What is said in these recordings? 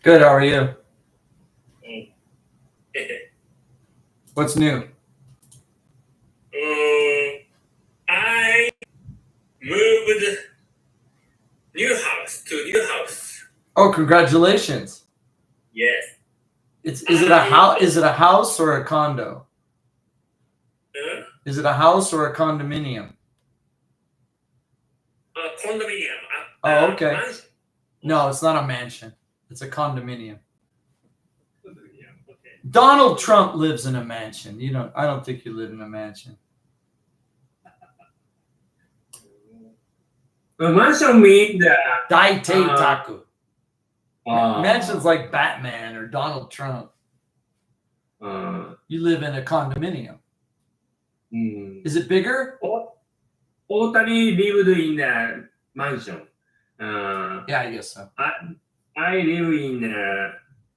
Good. How are you? Mm. What's new? I moved new house. Oh, congratulations! Yes. Is it a house? Is it a house or a condo? Is it a house or a condominium? Condominium. Oh, okay. Mansion. No, it's not a mansion. It's a condominium. Condominium. Okay. Donald Trump lives in a mansion. You don't. I don't think you live in a mansion. Mansion means Daite taku. uh, Mansion's like Batman or Donald Trump. You live in a condominium. Is it bigger? Otani lived in a mansion. Yeah, I guess so. I live in a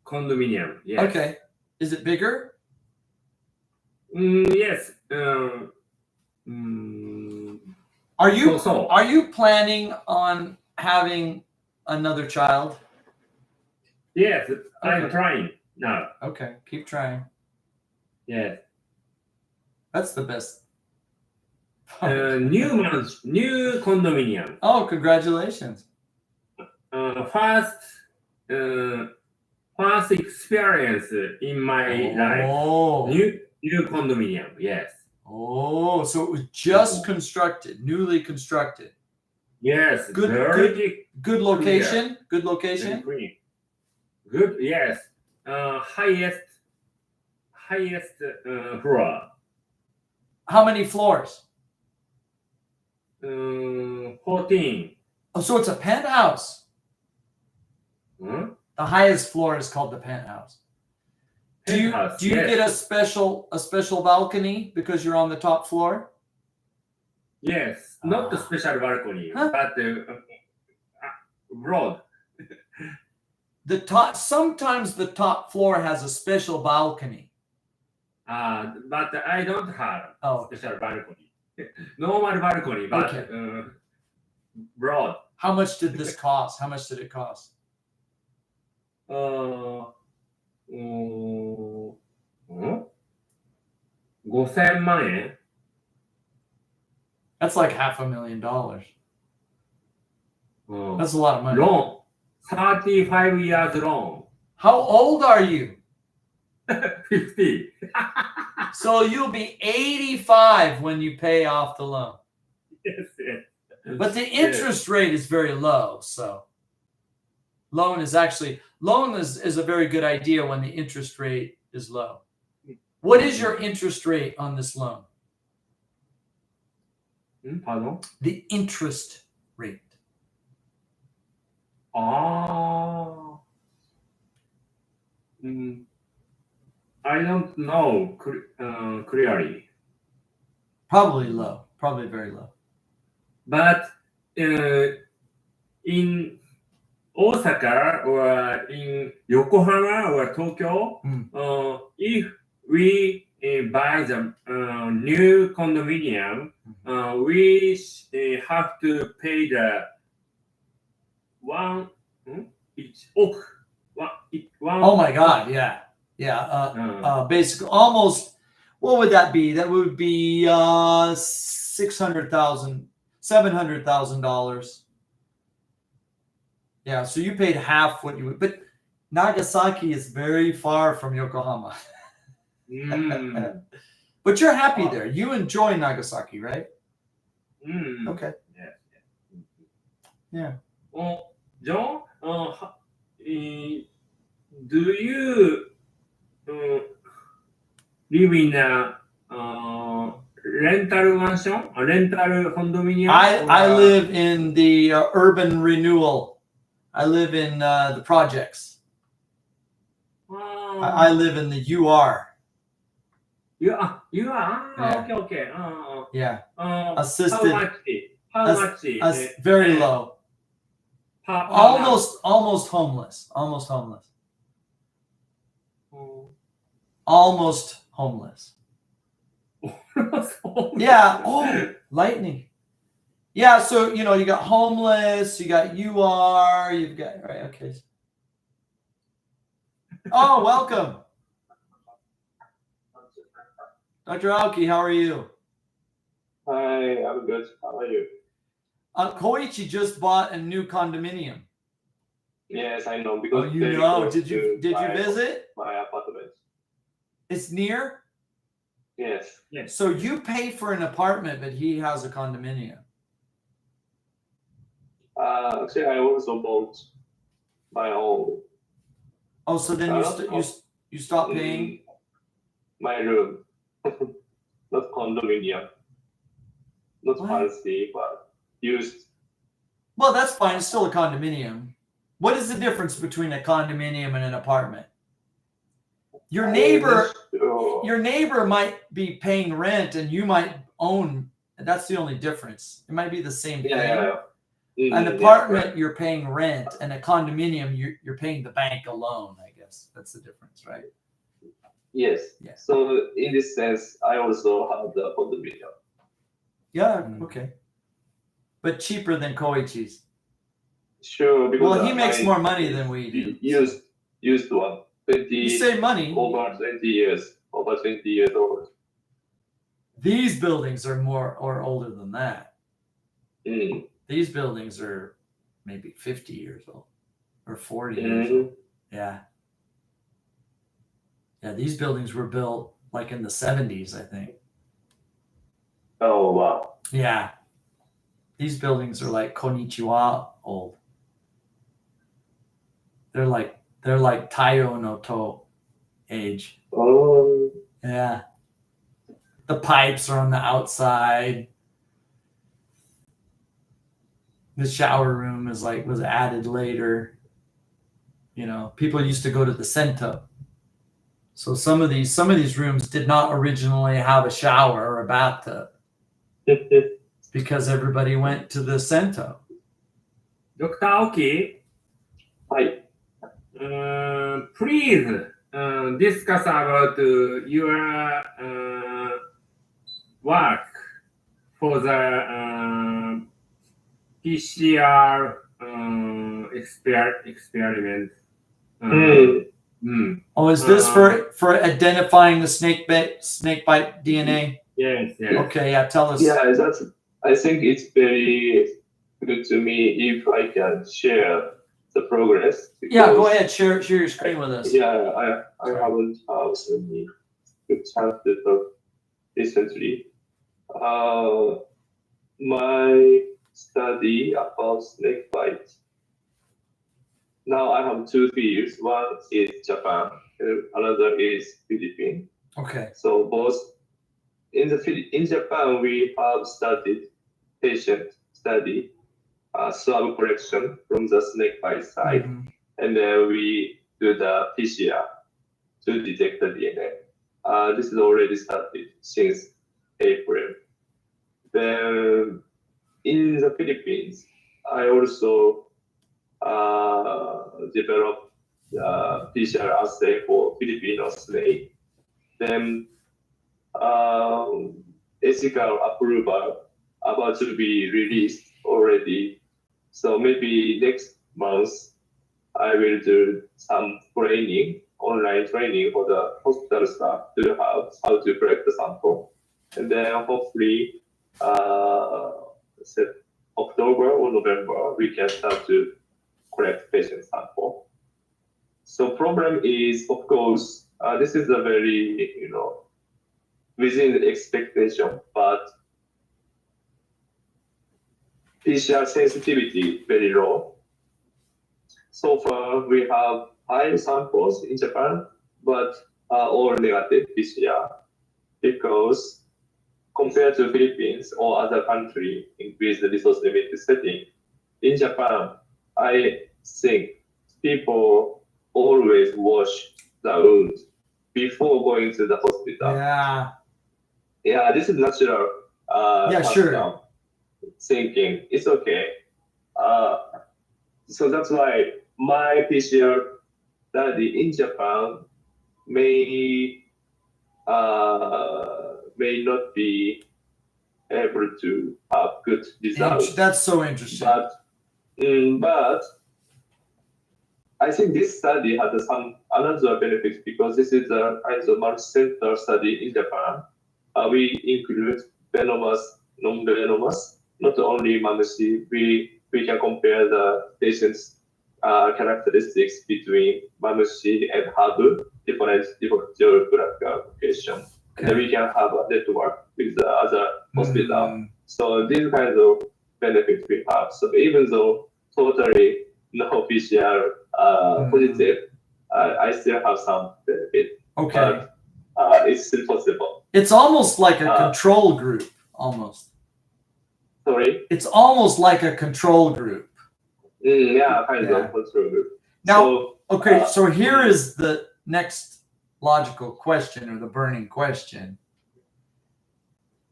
condominium. Yes. Okay. Is it bigger? Yes. Are you So. Are you planning on having another child? Yes, I'm Okay. trying now. Okay, keep trying. Yes. That's the best. New condominium. Oh, congratulations. First experience in my life. Oh. New condominium. Yes. Oh, so it was just constructed, newly constructed. Yes. Good location. Good location. Good. Yes. Highest floor. How many floors? 14. Oh, so it's a penthouse. Hmm? The highest floor is called the penthouse. Do you Penthouse, get yes. a special balcony because you're on the top floor? Yes, not a special balcony, Huh? but broad. Sometimes the top floor has a special balcony. But I don't have special balcony. Normal balcony, but Okay. Broad. How much did this cost? How much did it cost? 5000万円 That's like $500,000. That's a lot of money. Loan. 35 years loan. How old are you? 50. So you'll be 85 when you pay off the loan. Yes. But the interest rate is very low. So loan is a very good idea when the interest rate is low. What is your interest rate on this loan? Pardon? The interest rate. I don't know clearly. Probably low. Probably very low. But in Osaka or in Yokohama or Tokyo, if we buy the new condominium, we have to pay the Oh my God! Yeah. Basically, almost. What would that be? That would be $700,000. Yeah. So you paid half what you would, but Nagasaki is very far from Yokohama. But you're happy there. You enjoy Nagasaki, right? Okay. Yeah. John, do you live in a rental mansion, a rental condominium? I live in the urban renewal. I live in the projects. I live in the UR. You are? Yeah. Okay. Yeah. Assisted. How much? Very low. Almost homeless. Almost homeless. Almost homeless. Yeah. Oh, lightning. Yeah. So you got homeless. You got UR. You've got right. Okay. Oh, welcome. Dr. Aoki, how are you? Hi, I'm good. How are you? Koichi just bought a new condominium. Yes, I know Oh, because you very know? close Did you to visit? my apartment? It's near. Yes. So you pay for an apartment, but he has a condominium. Actually, I also bought my own. Oh, so then you stop paying? My room, not condominium, not What? fancy, but used. Well, that's fine. It's still a condominium. What is the difference between a condominium and an apartment? Your neighbor might be paying rent and you might own. That's the only difference. It might be the same thing. An apartment, you're paying rent, and a condominium, you're paying the bank a loan, I guess. That's the difference, right? Yes. Yeah. So in this sense, I also have the condominium. Yeah, okay. But cheaper than Koichi's. Sure, because well, he makes more money than we do. Used one. 20, you save money. Over 20 years old. These buildings are more or older than that. Mm. These buildings are maybe 50 years old or 40 years old. Yeah. Yeah, these buildings were built like in the 70s, I think. Oh, wow. Yeah. These buildings are like Konnichiwa old. They're like Taiyo no To age. Oh. Yeah. The pipes are on the outside. The shower room was added later. You know, people used to go to the Sento. So some of these rooms did not originally have a shower or a bathtub because everybody went to the Sento. Dr. Aoki, Hi. Please discuss about your work for the PCR experiment. Oh, is this for identifying the snake bite DNA? Yes. Okay, yeah, tell us. Yeah, I think it's very good to me if I can share the progress. Yeah, go ahead, share your screen with us. Yeah, I haven't had any good chance to talk recently. My study about snake bite. Now I have two fields. One is Japan, and another is Philippines. Okay. So both in Japan we have started patient study, swab collection from the snake bite side, and then we do the PCR to detect the DNA. This is already started since April. Then in the Philippines, I also developed PCR assay for Filipino snake. Then ethical approval about to be released already. So maybe next month I will do some training, online training for the hospital staff to have how to collect the sample. And then hopefully October or November, we can start to collect patient sample. So problem is, of course, this is a very, within the expectation, but PCR sensitivity very low. So far, we have 5 samples in Japan, but all negative PCR because compared to Philippines or other country with the resource limited setting, in Japan, I think people always wash the wound before going to the hospital. Yeah, this is natural. Sure. Thinking it's okay. So that's why my PCR study in Japan may not be able to have good results. That's so interesting. But I think this study had some another benefit because this is a kind of multi-center study in Japan. We include venomous, non-venomous, not only mamushi. We can compare the patient's characteristics between mamushi and habu, different geographical location. And then we can have a network with the other hospital. So these kinds of benefits we have. So even though totally no PCR positive, I still have some benefit. Okay. But it's still possible. It's almost like a control group, almost. Sorry? It's almost like a control group. Yeah, kind of control group. Now, okay, so here is the next logical question, or the burning question.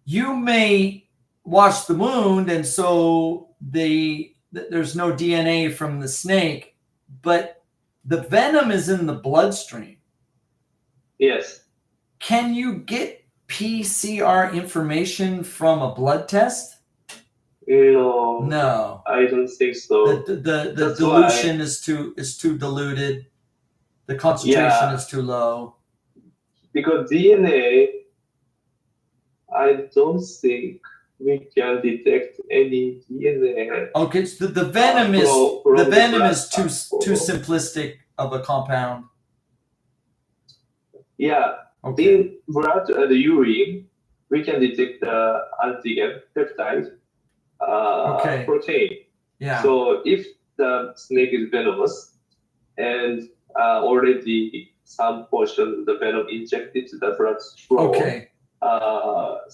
You may wash the wound, and so there's no DNA from the snake, but the venom is in the bloodstream. Yes. Can you get PCR information from a blood test? No, I don't think so. The dilution is too diluted. The concentration is too low. Because DNA, I don't think we can detect any DNA. Okay, so the venom is too simplistic of a compound. Yeah. Okay. In blood and urine, we can detect the antigen peptide protein. Yeah. So if the snake is venomous and already some portion of the venom injected to the bloodstream,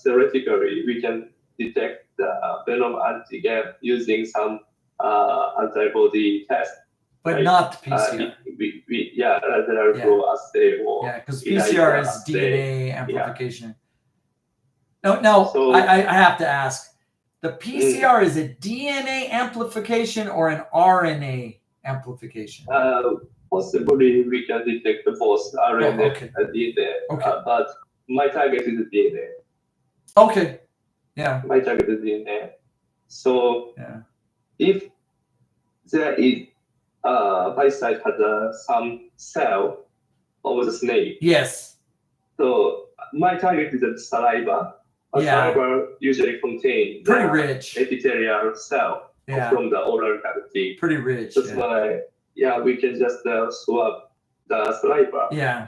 theoretically we can detect the venom antigen using some antibody test. But not the PCR. Lateral flow assay or because PCR is DNA amplification. Now so, I have to ask, the PCR is a DNA amplification or an RNA amplification? Possibly we can detect both RNA and DNA, but my target is DNA. Okay. Yeah. My target is DNA. So if there is by side has some cell of the snake. Yes. So my target is the saliva. Saliva usually contains pretty rich epithelial cell from the oral cavity. Pretty rich. That's why we can just swab the saliva. Yeah.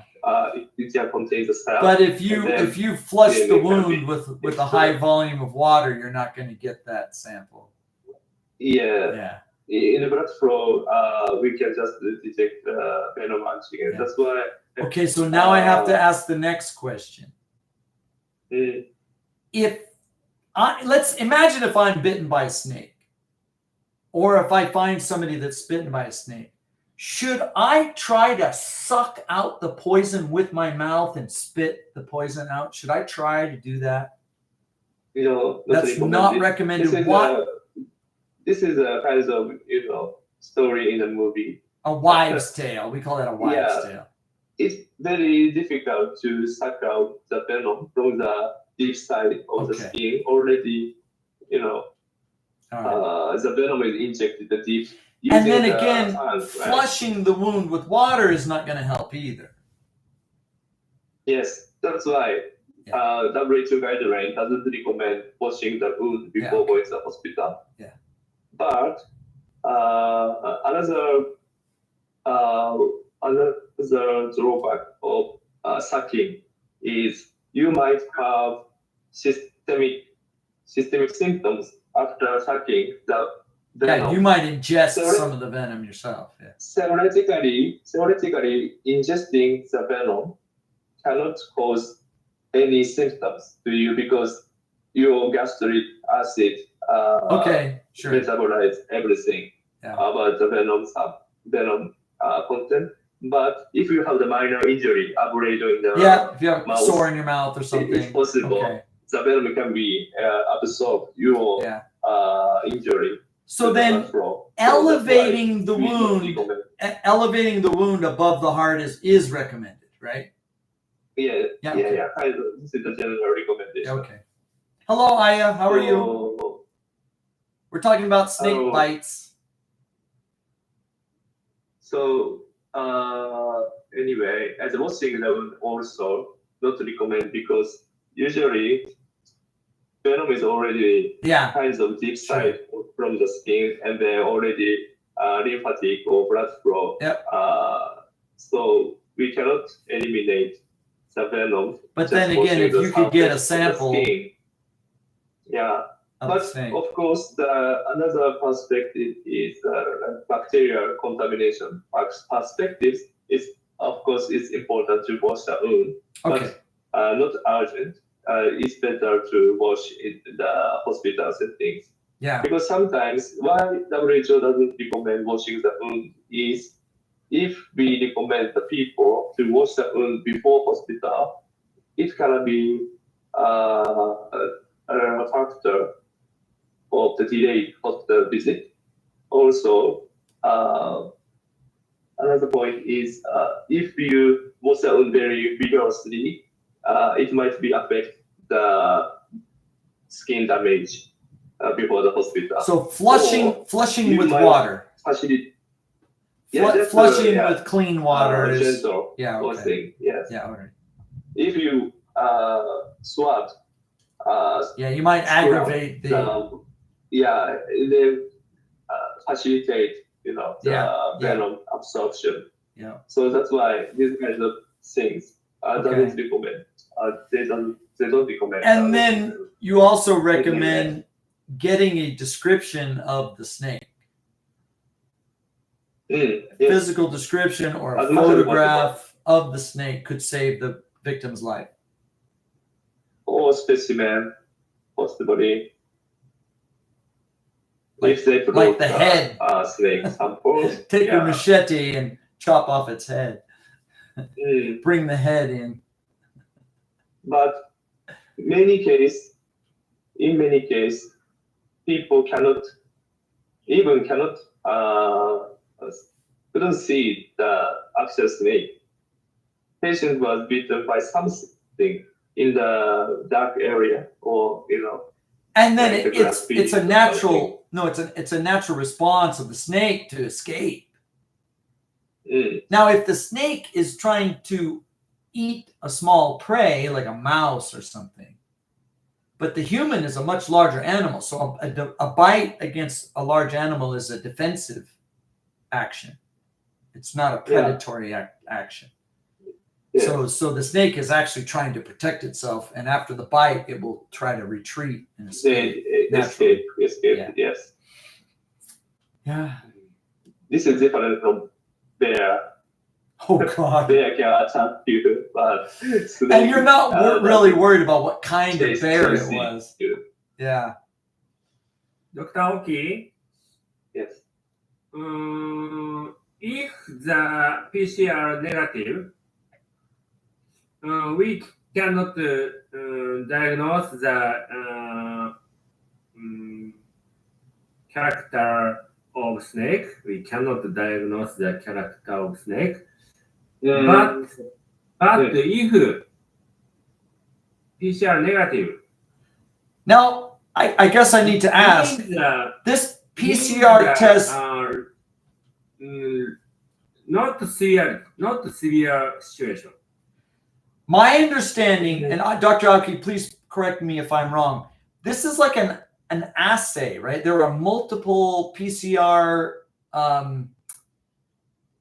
It contains the cell. But if you flush the wound with a high volume of water, you're not going to get that sample. Yeah. In the blood flow, we can just detect venom antigen. That's why. Okay, so now I have to ask the next question. Let's imagine if I'm bitten by a snake, or if I find somebody that's bitten by a snake, should I try to suck out the poison with my mouth and spit the poison out? Should I try to do that? That's not recommended. This is a kind of story in a movie. A wives' tale. We call that a wives' tale. It's very difficult to suck out the venom from the deep side of the skin. Already, the venom is injected the deep. And then again, flushing the wound with water is not going to help either. Yes, that's why WHO guideline doesn't recommend washing the wound before going to the hospital. Yeah. But another drawback of sucking is you might have systemic symptoms after sucking the venom. Yeah, you might ingest some of the venom yourself. Yeah. Theoretically, ingesting the venom cannot cause any symptoms to you because your gastric acid metabolize everything about the venom content. But if you have the minor injury, abrasion in the if you have a sore in your mouth or something, it's possible the venom can be absorbed your injury. So then, elevating the wound above the heart is recommended, right? Yeah. This is the general recommendation. Okay. Hello, Aya. How are you? We're talking about snake bites. So anyway, as washing the wound also not recommend because usually venom is already Yeah. kinds of deep Sure. side from the skin and then already lymphatic or blood flow. Yep. So we cannot eliminate the venom. But just then again, washing if the you could get a surface of the sample skin. Yeah. of the But snake. of course, another perspective is bacterial contamination. Perspectives is, of course, it's important to wash the wound, Okay. but not urgent. It's better to wash in the hospital settings. Yeah. Because sometimes why WHO doesn't recommend washing the wound is if we recommend the people to wash the wound before hospital, it can be a factor of the delayed hospital visit. Also, another point is if you wash the wound very vigorously, it might be affect the skin damage before the hospital. So flushing you with might water. Facility. Flushing with clean water is gentle yeah, okay. washing. Yes. Yeah, all right. If you swab, Yeah, you might aggravate the they facilitate the venom absorption. Yeah. So that's why these kinds of things doesn't recommend. They don't recommend. And then you also recommend getting a description of the snake. Yes. Physical description or a photograph of the snake could save the victim's life. Or specimen, possibly. If they like the head. Snake samples. Take a machete and chop off its head. Bring the head in. But in many cases, people couldn't see the actual snake. Patient was bitten by something in the dark area, or and then it's a natural it's a natural response of the snake to escape. Now, if the snake is trying to eat a small prey like a mouse or something, but the human is a much larger animal, so a bite against a large animal is a defensive action. It's not a predatory action. Yeah. So the snake is actually trying to protect itself, and after the bite, it will try to retreat and escape. Escape, yes. Yeah. This is different from bear. Oh God. Bear can attack you, but snake, and you're not really worried about what kind of bear it was. Yeah. Dr. Oki? Yes. If the PCR negative, we cannot diagnose the character of snake. We cannot diagnose the character of snake. But if PCR negative. Now, I guess I need to ask, this PCR test not severe situation. My understanding, and Dr. Oki, please correct me if I'm wrong, this is like an assay, right? There are multiple PCR.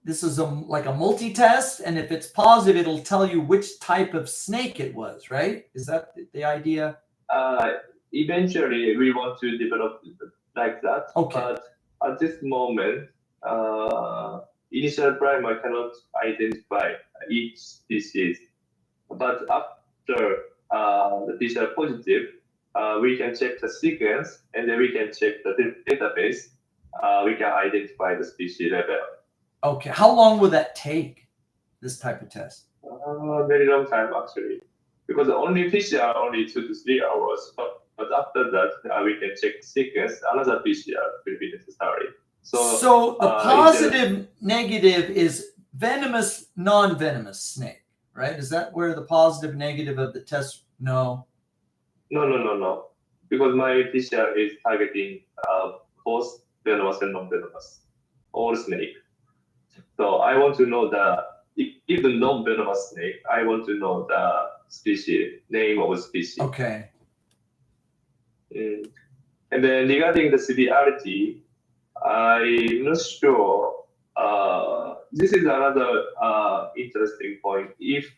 This is like a multi-test, and if it's positive, it'll tell you which type of snake it was, right? Is that the idea? Eventually, we want to develop like that. Okay. But at this moment, initial primer cannot identify each species. But after the PCR positive, we can check the sequence, and then we can check the database. We can identify the species level. Okay. How long will that take, this type of test? Very long time, actually. Because only PCR, only 2 to 3 hours. But after that, we can check sequence. Another PCR will be necessary. So the positive, negative is venomous, non-venomous snake, right? Is that where the positive, negative of the test? No. No. Because my PCR is targeting both venomous and non-venomous, all snake. So I want to know if the non-venomous snake, I want to know the species, name of species. Okay. And then regarding the severity, I'm not sure. This is another interesting point. If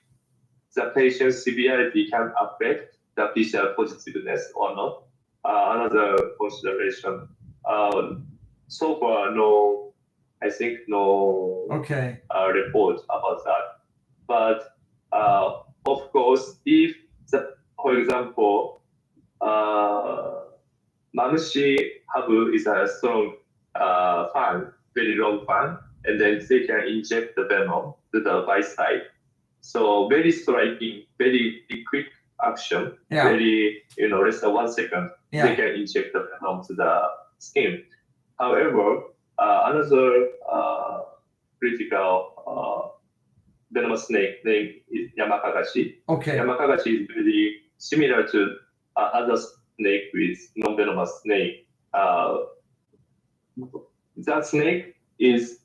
the patient's severity can affect the PCR positiveness or not, another consideration. So far, no, I think no Okay. report about that. But of course, if for example, Mamushi Habu is a strong fan, very long fan, and then they can inject the venom to the bite side. So very striking, very quick action, Yeah. very, less than 1 second, Yeah. they can inject the venom to the skin. However, another critical venomous snake named is Yamakagashi. Okay. Yamakagashi is very similar to other snake with non-venomous snake. That snake is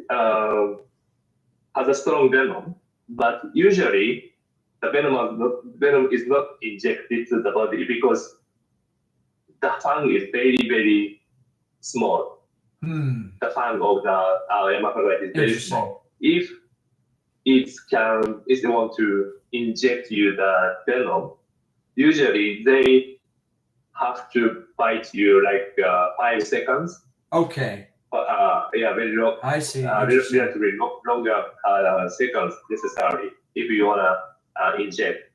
has a strong venom, but usually the venom is not injected to the body because the fang is very, very small. The fang of the Yamakagashi is very small. If it want to inject you the venom, usually they have to bite you like 5 seconds. Okay. Yeah, very long. I see. Relatively longer seconds necessary if you wanna inject.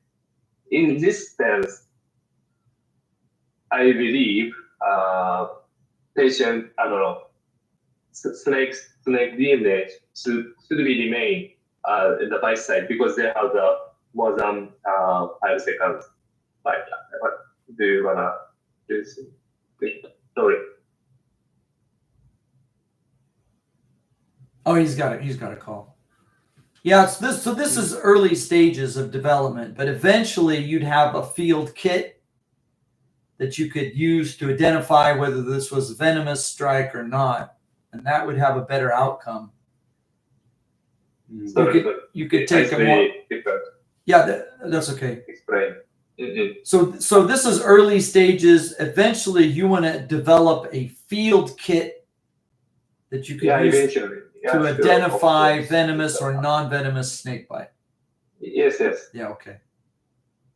In this sense, I believe patient, I don't know, snake DNA should remain in the bite side because they have the more than 5 seconds. But what do you wanna do? Sorry. Oh, he's got a call. Yeah, so this is early stages of development, but eventually you'd have a field kit that you could use to identify whether this was a venomous strike or not, and that would have a better outcome. You could take a more. Yeah, that's okay. Explain. So this is early stages. Eventually, you want to develop a field kit that you could use to identify venomous or non-venomous snake bite. Yes. Yeah. Okay.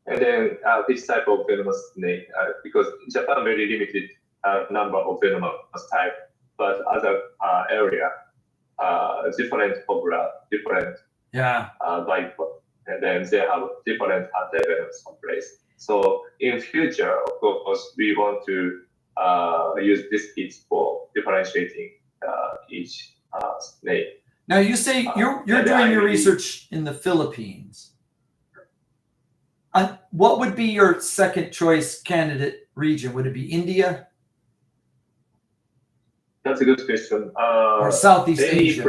And then this type of venomous snake, because Japan very limited number of venomous type, but other area different formula, different bite, and then they have different anti-venoms in place. So in future, of course, we want to use this kit for differentiating each snake. Now you say you're doing your research in the Philippines. What would be your second choice candidate region? Would it be India? That's a good question. Or Southeast Asia?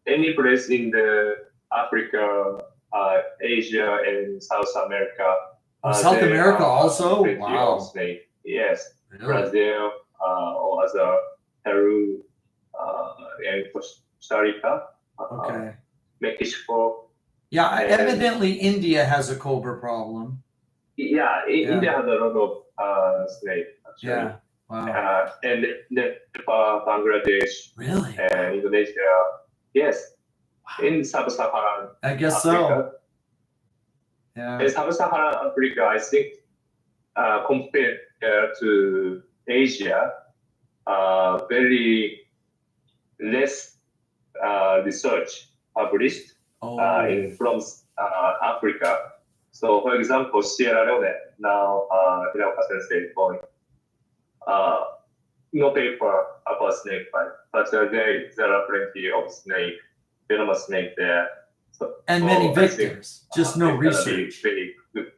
Any place in the Africa, Asia, and South America. South America also? Wow. Snake. Yes. Really? Brazil or other Peru and Costa Rica. Okay. Mexico. Yeah, evidently India has a cobra problem. Yeah, India has a lot of snake actually. Yeah. Wow. And Nepal, Bangladesh, really, and Indonesia. Yes. Wow. In sub-Saharan I guess Africa. So. Yeah. In sub-Saharan Africa, I think compared to Asia, very less research published from Africa. So, for example, Sierra Leone, now Hirakawa Sensei point, no paper about snake bite, but there are plenty of venomous snake there. And many victims, just no research. Very good.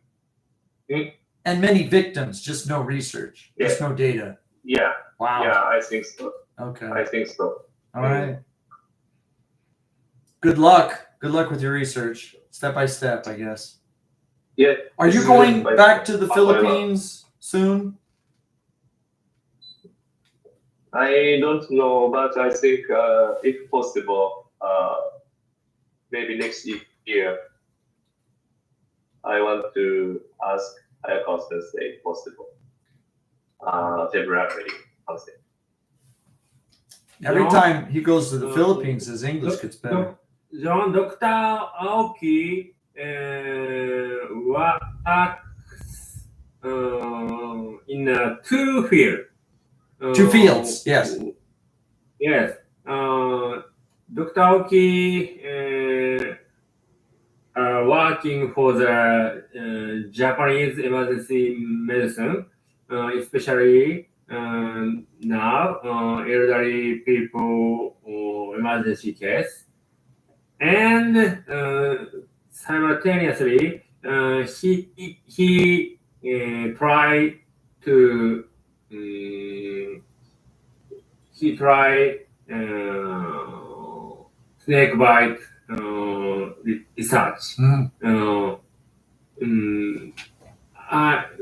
And many victims, just no research, just no data. Yeah. Wow. Yeah, I think so. Okay. I think so. All right. Good luck. Good luck with your research. Step by step, I guess. Yeah. Are you going back to the Philippines soon? I don't know, but I think if possible, maybe next year, I want to ask Hayakawa Sensei if possible. Temporarily, something. Every No. time he goes to the No. Philippines, his English gets better. John, Dr. Aoki works in two fields. Two fields, yes. Yes. Dr. Aoki working for the Japanese emergency medicine, especially now elderly people emergency case, and simultaneously he tried to snake bite research.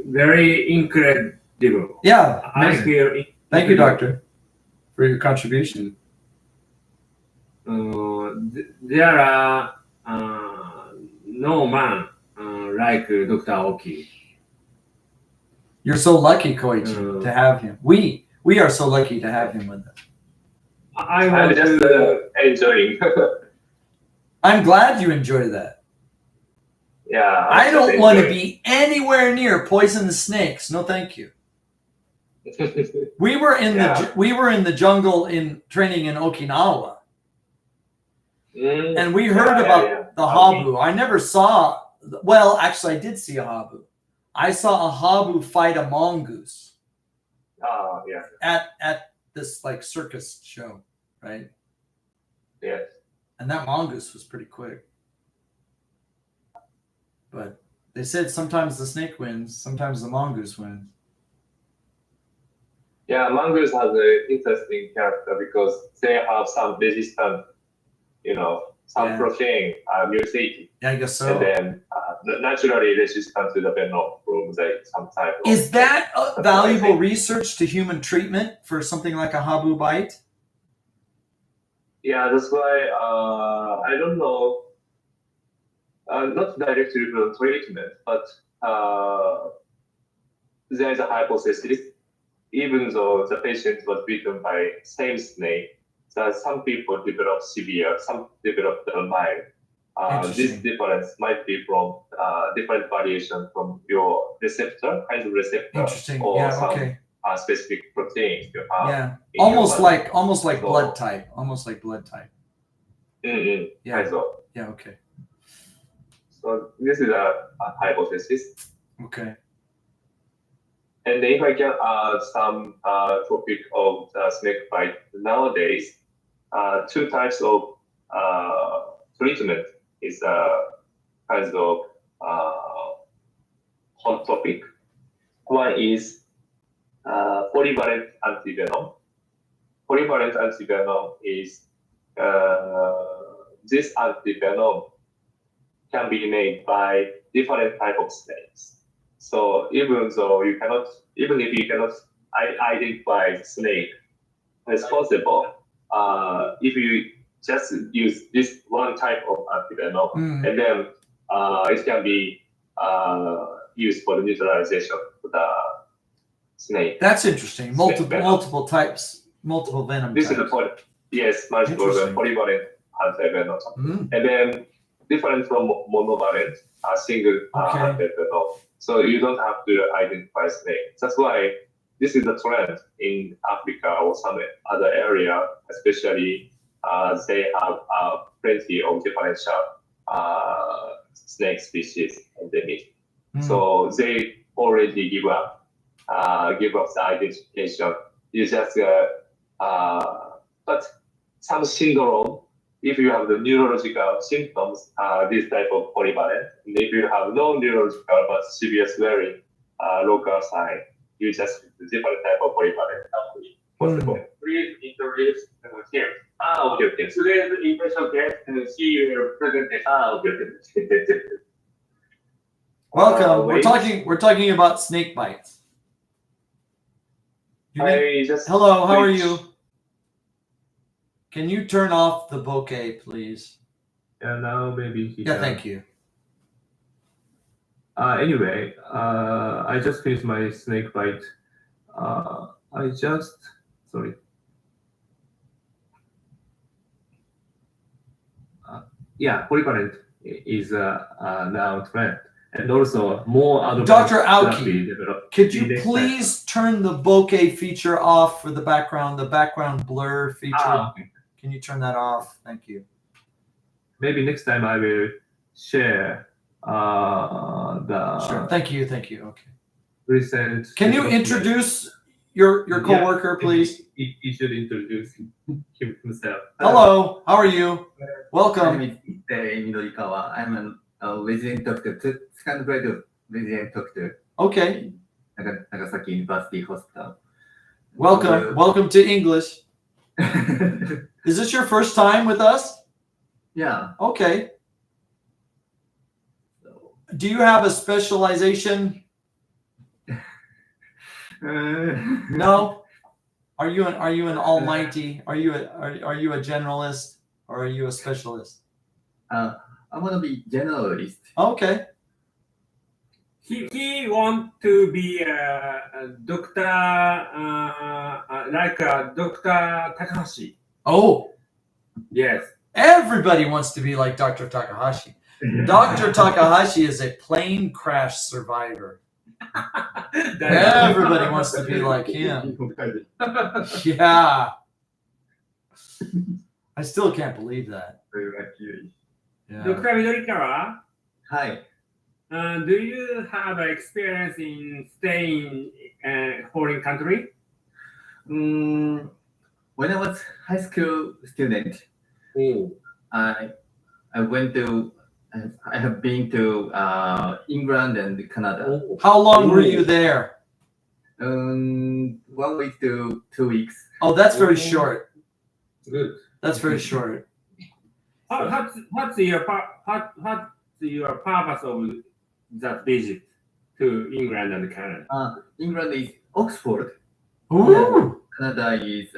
Very incredible. Yeah, I amazing. feel Thank you, doctor, for your contribution. There are no man like Dr. Aoki. You're so lucky, Koichi, to have him. We are so lucky to have him with us. I'm just enjoying. I'm glad you enjoy that. Yeah. I don't want to be anywhere near poisonous snakes. No, thank you. We were in the jungle in training in Okinawa, and we heard about the habu. I never saw. Well, actually, I did see a habu. I saw a habu fight a mongoose. Oh, yeah. At this like circus show, right? Yes. And that mongoose was pretty quick. But they said sometimes the snake wins, sometimes the mongoose wins. Yeah, mongoose has an interesting character because they have some resistance, some protein mutated. Yeah, I guess so. And then naturally resistant to the venom from some type of. Is that valuable research to human treatment for something like a habu bite? Yeah, that's why I don't know. Not directly from treatment, but there is a hypothesis. Even though the patient was bitten by same snake, that some people develop severe, some develop mild. This difference might be from different variation from your receptor, kind of receptor, or some specific proteins you have. Yeah, almost like blood type, almost like blood type. Yeah. Kind of. Yeah. Okay. So this is a hypothesis. Okay. And if I can add some topic of the snake bite nowadays, two types of treatment is kind of hot topic. One is polyvalent antivenom. Polyvalent antivenom is this antivenom can be made by different type of snakes. So even if you cannot identify the snake responsible, if you just use this one type of antivenom, and then it can be used for the neutralization of the snake. That's interesting. Multiple types, multiple venom this types. Is the multiple polyvalent antivenom. And then different from monovalent, single antivenom. So you don't have to identify snake. That's why this is a trend in Africa or some other area, especially they have plenty of differential snake species endemic. So they already give up the identification. You just but some syndrome. If you have the neurological symptoms, this type of polyvalent. And if you have no neurological but severe swelling, local sign, you just different type of polyvalent. Possible. Please introduce here. Okay. Today's impression test and see your presentation. Okay. Welcome. We're talking about snake bites. Hello. How are you? Can you turn off the bokeh, please? Yeah, now maybe he Yeah, can. thank you. Anyway, I just finished my snake bite. Sorry. Yeah, polyvalent is now trend, and also more advanced Dr. therapy Aoki, developed could in you next please turn the bokeh feature off for the background blur feature? Okay. Can you turn that off? Thank you. Maybe next time I will share the Sure. Thank you. Okay. recent. Can you introduce your coworker, please? He should introduce himself. Hello. How are you? My Welcome. name is Issei Midorikawa. I'm a resident doctor, second grade resident doctor Okay. in Nagasaki University Hospital. Welcome. Welcome to English. Is this your first time with us? Yeah. Okay. So, Do you have a specialization? No. Are you an almighty? Are you a generalist or are you a specialist? I want to be generalist. Okay. He want to be a doctor, like Dr. Takahashi. Oh, Yes. everybody wants to be like Dr. Takahashi. Dr. Takahashi is a plane crash survivor. Everybody wants to be like him. Yeah. I still can't believe that. Yeah. Dr. Midorikawa, Hi. do you have experience in staying in foreign country? When I was high school student, I went to I have been to England and Canada. How long were you there? 1 week to 2 weeks. Oh, that's very short. Good. That's very short. What's your purpose of that visit to England and Canada? England is Oxford. Ooh. Canada is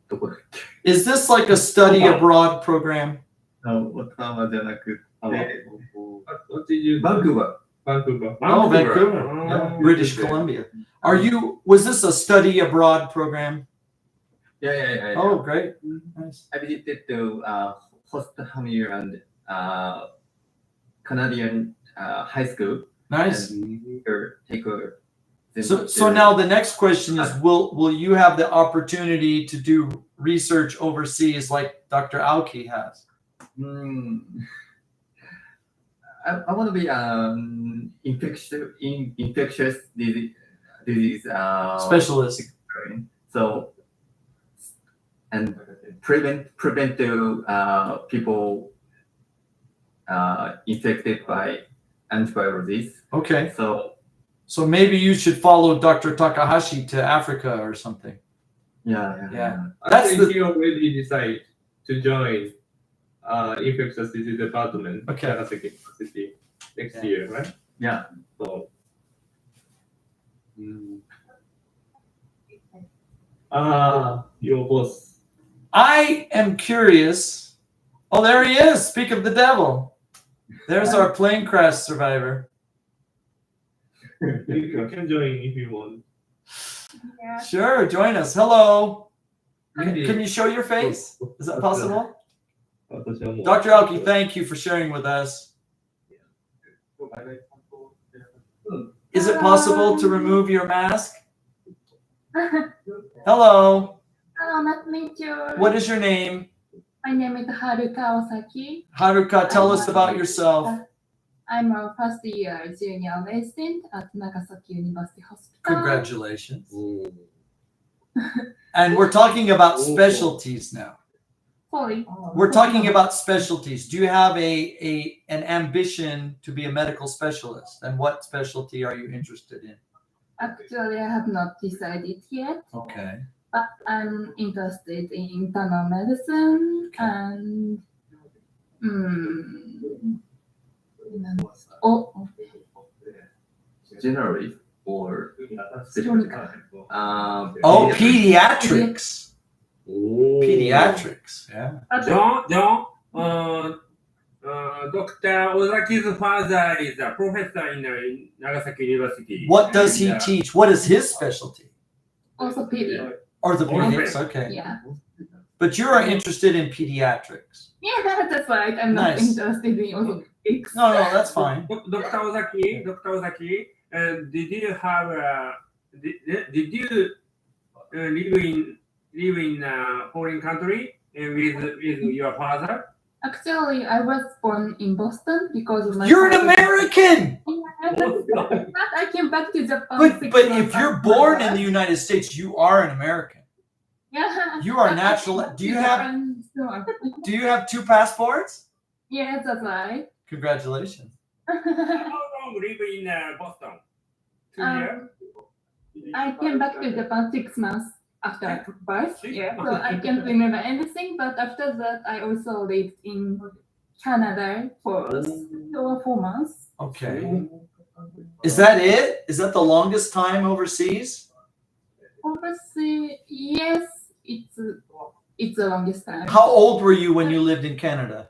どこだっけ Is this like a study abroad program? オタワじゃなくて What did you? バンクーバ Vancouver. Oh, Vancouver. Yeah, British Columbia. Was this a study abroad program? ー。Yeah. Oh, great. Nice. I visited to host Hamir and Canadian high school. Nice. And take a So now the next question is, will you have the opportunity to do research overseas like Dr. Aoki has? I want to be infectious disease Specialist. So and prevent to people infected by antiviruses. Okay. So maybe you should follow Dr. Takahashi to Africa or something. yeah. That's I think he already decided to join infectious disease department. Okay. Nagasaki University next year, right? Yeah. So. Your boss. I am curious. Oh, there he is. Speak of the devil. There's our plane crash survivor. You can join if you want. Yeah. Sure, join us. Hello. Can you show your face? Is that possible? Dr. Aoki, thank you for sharing with us. Is it possible to remove your mask? Hello. Hello, nice to meet you. What is your name? My name is Haruka Osaki. Haruka, tell us about yourself. I'm a first year junior resident at Nagasaki University Hospital. Congratulations. And we're talking about specialties now. Sorry. We're talking about specialties. Do you have an ambition to be a medical specialist? And what specialty are you interested in? Actually, I have not decided yet, Okay. but I'm interested in internal medicine Okay. and Generally, or Oh, pediatrics. Pediatrics. Yeah. Dr. Ozaki's father is a professor in Nagasaki University. What does he And, teach? What is his specialty? Orthopedic. Orthopedics. Okay. Yeah. But you are interested in pediatrics. Yeah, that's right. I'm not Nice. interested in orthopedics. No, that's fine. Dr. Ozaki, did you have did you live in a foreign country with your father? Actually, I was born in Boston because of my. You're an father. American. Yeah, but I came back to Japan. But 6 if months you're after born that. in the United States, you are an American. Yeah. You are natural. Do you have 2 passports? Yes, that's right. Congratulations. How long live in Boston? 2 years? I came back to Japan 6 months after birth. Yeah, so I can't remember anything. But after that, I also lived in Canada for 3 or 4 months. Okay. Is that it? Is that the longest time overseas? Overseas, yes, it's the longest time. How old were you when you lived in Canada?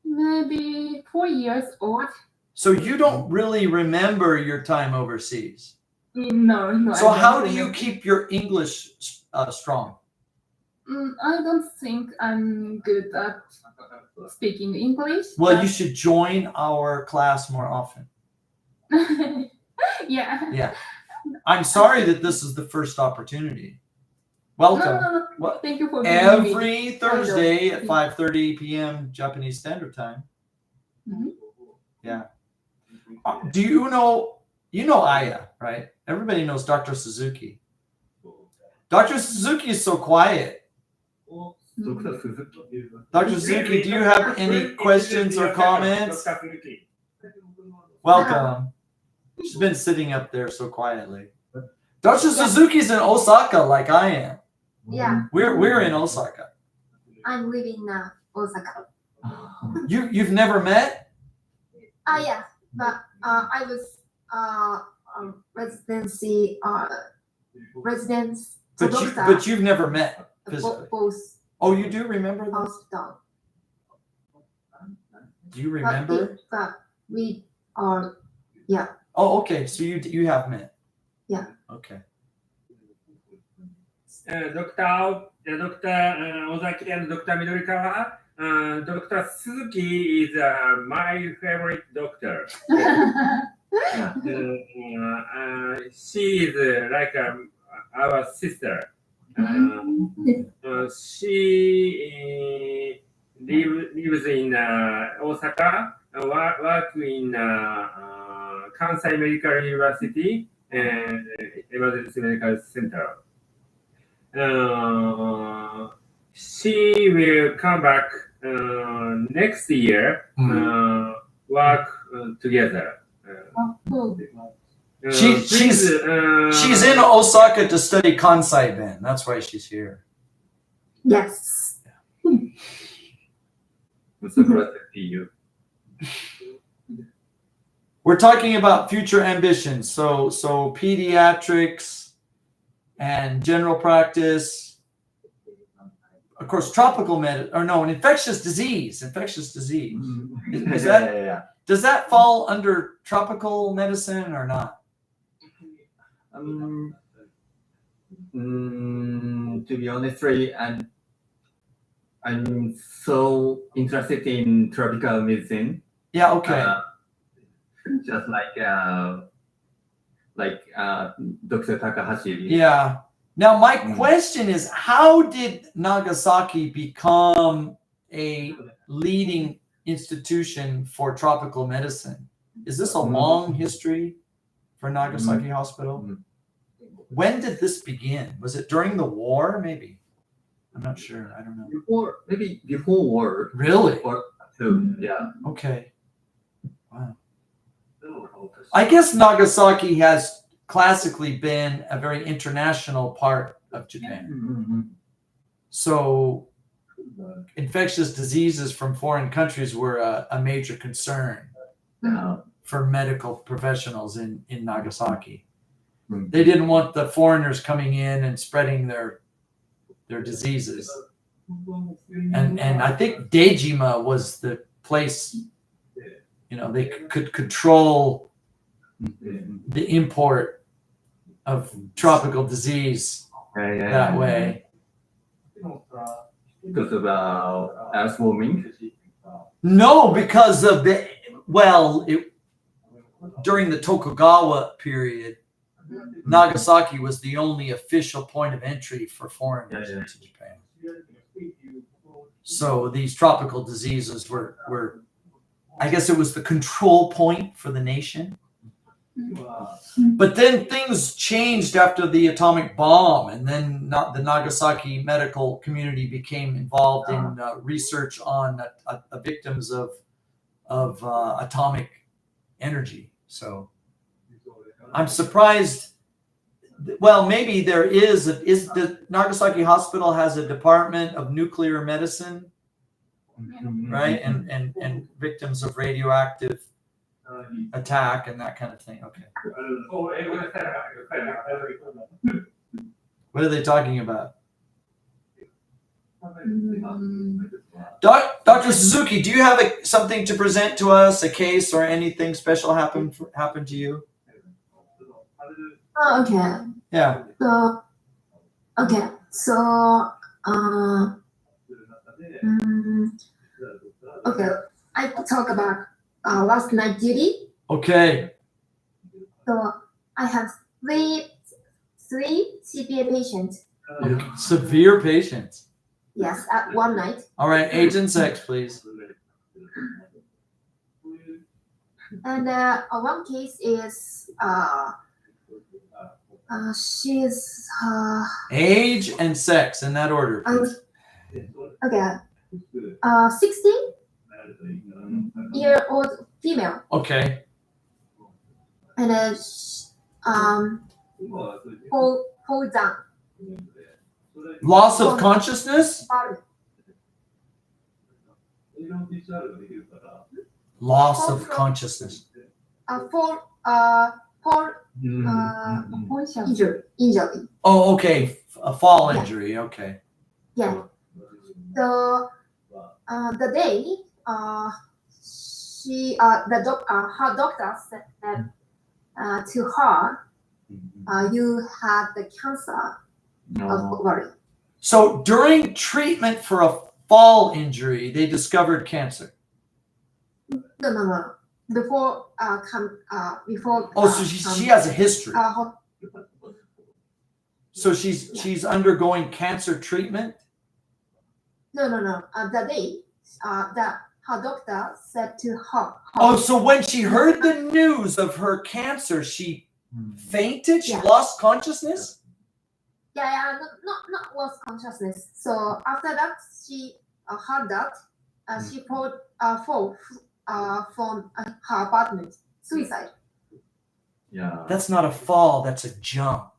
Maybe 4 years old. So you don't really remember your time overseas. No. So I don't how do you remember. keep your English strong? I don't think I'm good at speaking English. Well, but- you should join our class more often. Yeah. Yeah. I'm sorry that this is the first opportunity. Welcome. No. What? Thank you for giving me. Every Thursday at 5:30 p.m. Japanese Standard Time. Mhm. Yeah. Do you know Aya, right? Everybody knows Dr. Suzuki. Dr. Suzuki is so quiet. Dr. Suzuki. Dr. Suzuki, do you have any questions or comments? Dr. Suzuki. Welcome. She's been sitting up there so quietly. Dr. Suzuki's in Osaka like I am. Yeah, We're in Osaka. I'm living in Osaka. You've never met? Yeah, but I was residence doctor But you've never met physically. both Oh, you do remember that? hospital. Do you remember? But we are Oh, okay. So you have met. Yeah. Okay. Dr. Ozaki and Dr. Midorikawa, Dr. Suzuki is my favorite doctor. She is like our sister. She lives in Osaka, work in Kansai Medical University and Emergency Medical Center. She will come back next year, work together. She's in Osaka to study Kansai Ben. That's why she's here. yes. I'm so glad to see you. We're talking about future ambitions. So pediatrics and general practice. Of course, tropical an infectious disease. Infectious disease. Is that- Yeah. Does that fall under tropical medicine or not? To be honest, I'm so interested in tropical medicine. Yeah, okay. Just like Dr. Takahashi. Yeah. Now, my question is, how did Nagasaki become a leading institution for tropical medicine? Is this a long history for Nagasaki Hospital? When did this begin? Was it during the war, maybe? I'm not sure. I don't know. Before war. Really? Or two, yeah. Okay. Wow. I guess Nagasaki has classically been a very international part of Japan. So infectious diseases from foreign countries were a major concern for medical professionals in Nagasaki. They didn't want the foreigners coming in and spreading their diseases. And I think Dejima was the place, they could control the import of tropical disease that way. Because of earth warming. No, because of during the Tokugawa period, Nagasaki was the only official point of entry for foreigners into Japan. So these tropical diseases were, I guess it was the control point for the nation. But then things changed after the atomic bomb, and then the Nagasaki medical community became involved in research on victims of atomic energy. So I'm surprised. Well, maybe there is the Nagasaki hospital has a department of nuclear medicine, right? And victims of radioactive attack and that kind of thing. Okay. What are they talking about? Dr. Suzuki, do you have something to present to us, a case or anything special happened to you? Okay. Yeah. So, okay. I talk about last night duty. Okay. So I have three severe patients. Severe patients. Yes, at one night. All right, age and sex, please. And one case is she's Age and sex in that order, please. okay. 16-year-old female. Okay. And then fall down. Loss of consciousness? Loss of consciousness. Injury. Oh, okay. A fall injury. Okay. Yeah. So the day her doctor said to her, you have the cancer of ovary. So during treatment for a fall injury, they discovered cancer. No. Before Oh, so she has a history. So she's undergoing cancer treatment? No. The day her doctor said to her. Oh, so when she heard the news of her cancer, she fainted? She lost consciousness? Yeah, not lost consciousness. So after that, she heard that she fall from her apartment, suicide. Yeah. That's not a fall. That's a jump.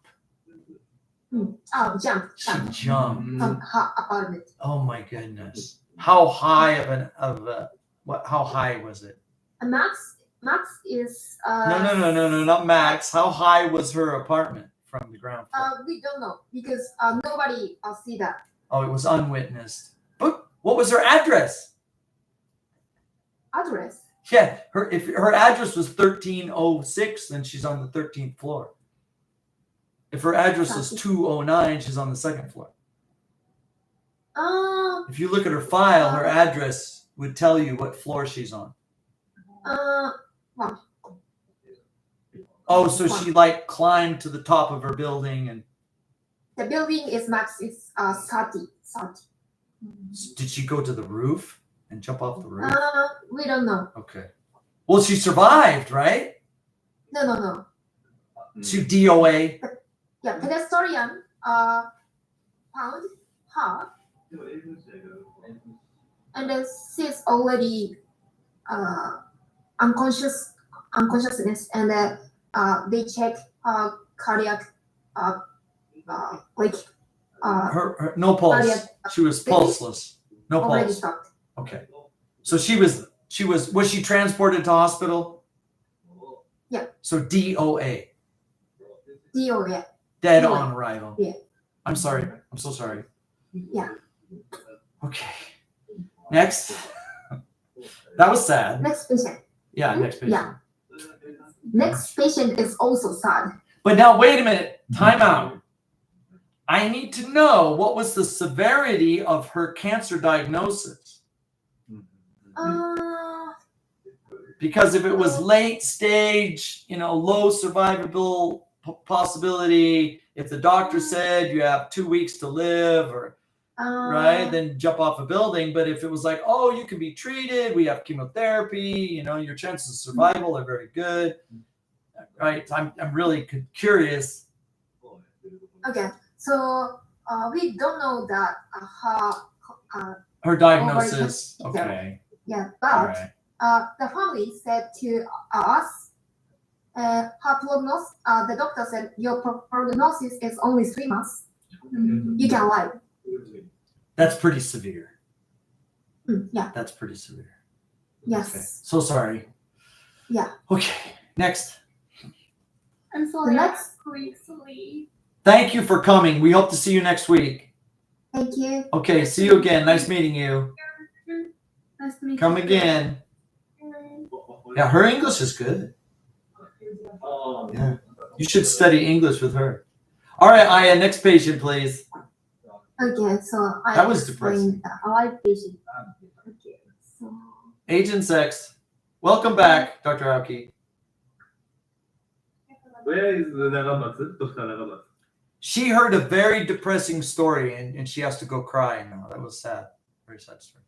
Jump She jumped. from her apartment. Oh my goodness! How high how high was it? Max is No, not max. How high was her apartment from the ground floor? we don't know because nobody see that. Oh, it was unwitnessed. But what was her address? Address. Yeah, if her address was 1306, then she's on the 13th floor. If her address was 209, she's on the second floor. If you look at her file, her address would tell you what floor she's on. Oh, so she climbed to the top of her building and. The building is max is 30. Did she go to the roof and jump off the roof? We don't know. Okay. Well, she survived, right? No. To DOA. Yeah, pedestrian found her, and then she's already unconsciousness, and they check cardiac Her no pulse. cardiac She was pulseless. No already pulse. stopped. Okay. So she was she transported to hospital? Yeah. So DOA. DOA. Dead Yeah. on arrival. Yeah. I'm sorry. I'm so sorry. Yeah. Okay. Next. That was sad. Next patient. Yeah, next patient. Yeah. Next patient is also sad. But now, wait a minute. Time out. I need to know what was the severity of her cancer diagnosis. Because if it was late stage, low survivable possibility, if the doctor said you have 2 weeks to live or right, then jump off a building. But if it was like, oh, you can be treated, we have chemotherapy, your chances of survival are very good. Right. I'm really curious. Okay, so we don't know that Her diagnosis. Okay. yeah, All but right. the family said to us, her prognosis, the doctor said your prognosis is only 3 months. You can live. That's pretty severe. Yeah. That's pretty severe. Yes. Okay. So sorry. Yeah. Okay. Next. I'm sorry. The next- Please leave. Thank you for coming. We hope to see you next week. Thank you. Okay. See you again. Nice meeting you. Nice to meet Come you. again. Yeah, her English is good. Yeah. You should study English with her. All right, Aya, next patient, please. Okay, so I That was explained the live patient. Okay, so Age and sex. Welcome back, Dr. Aoki. Where is Nagamatsu? Dr. Nagamatsu. She heard a very depressing story and she has to go cry now. That was sad. Very sad story.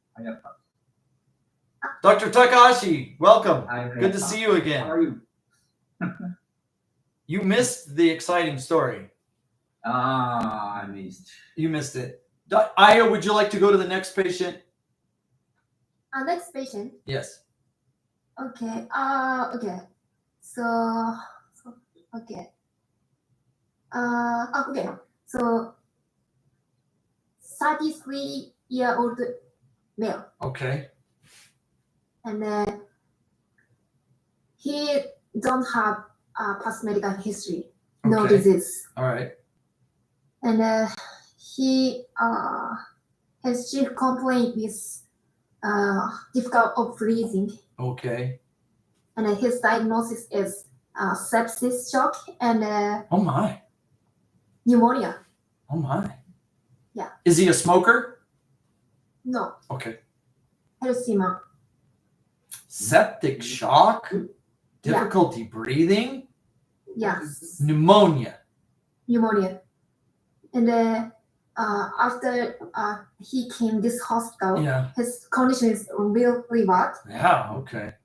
Dr. Takahashi, welcome. Good to see you again. How are you? You missed the exciting story. I missed. You missed it. Aya, would you like to go to the next patient? next patient. Yes. Okay. Okay. So okay. Okay. So 33-year-old male, Okay. and he don't have past medical history, no Okay. disease, All right. and he his chief complaint is difficult of breathing, Okay. and his diagnosis is sepsis shock and Oh my. pneumonia. Oh my. Yeah. Is he a smoker? No, Okay. healthy man. Septic shock, difficulty breathing, Yes, pneumonia. pneumonia. And after he came this hospital, Yeah. his condition is really bad. Yeah. Okay.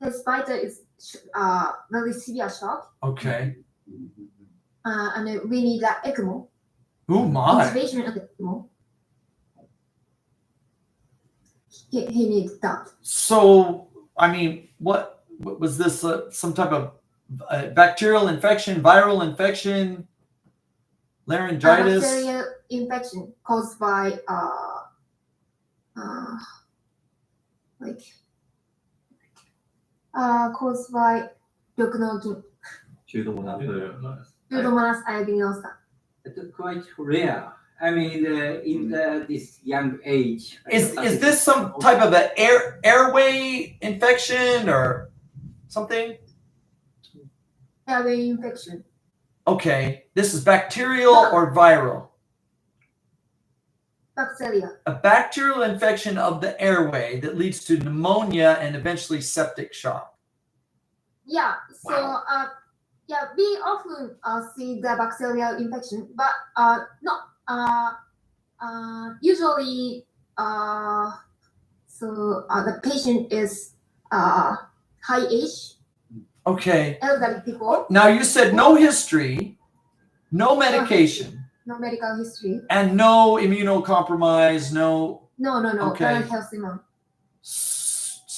His vital is very severe shock, Okay. and we need that ECMO, Oh my. intubation of ECMO. He needs that. So, I mean, what was this? Some type of bacterial infection, viral infection, laryngitis? Bacterial infection caused by caused by Pseudomonas aeruginosa. It's quite rare. I mean, in this young age. Is this some type of an airway infection or something? Airway infection. Okay, this is bacterial No. or viral? Bacteria. A bacterial infection of the airway that leads to pneumonia and eventually septic shock. Yeah. So Wow. we often see the bacterial infection, but not usually. So the patient is high age, Okay. elderly people, Now you said no history, no medication, no medical history. and no immunocompromise, no No. Okay. Very healthy man.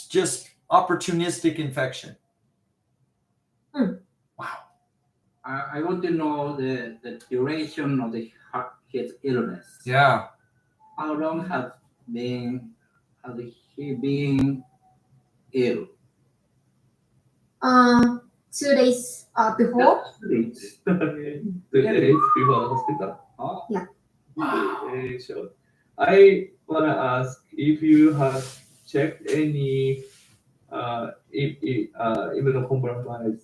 just opportunistic infection. Wow. I want to know the duration of his illness. Yeah. How long has he been ill? 2 days before. 2 days before the hospital. Oh, Very short. I wanna ask if you have checked any immunocompromised.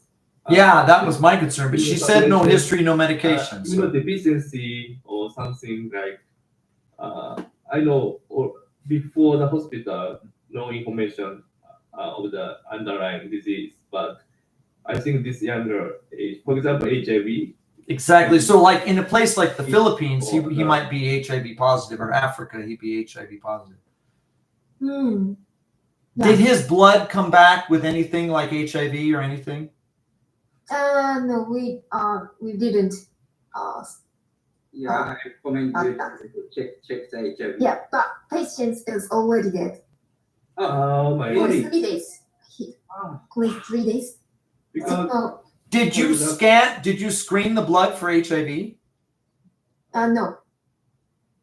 Yeah, that was my concern, but she said no history, no medication. So. Immunodeficiency or something like. I know, or before the hospital, no information of the underlying disease, but I think this younger age, for example, HIV. Exactly. So, like in a place like the Philippines, he might be HIV positive, or Africa, he'd be HIV positive. Yeah. Did his blood come back with anything like HIV or anything? No, we didn't. yeah, I recommend you to check the HIV. Yeah, but patient is already dead. Oh my For god. 3 days. Only 3 days. Because So, Did you screen the blood for HIV? no.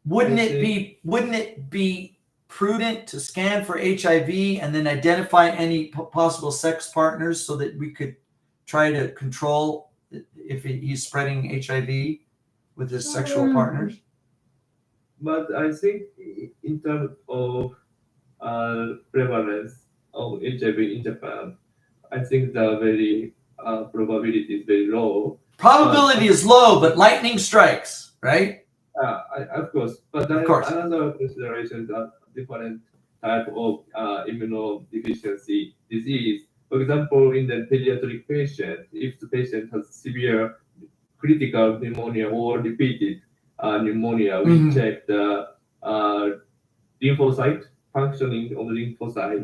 Wouldn't it be prudent to scan for HIV and then identify any possible sex partners so that we could try to control if he's spreading HIV with his sexual partners? But I think in terms of prevalence of HIV in Japan, I think the very probability is very low. Probability is low, but lightning strikes, right? Of course, but Of course. another consideration that different type of immunodeficiency disease. For example, in the pediatric patient, if the patient has severe critical pneumonia or repeated pneumonia, we Mhm. check the lymphocyte functioning of the lymphocyte.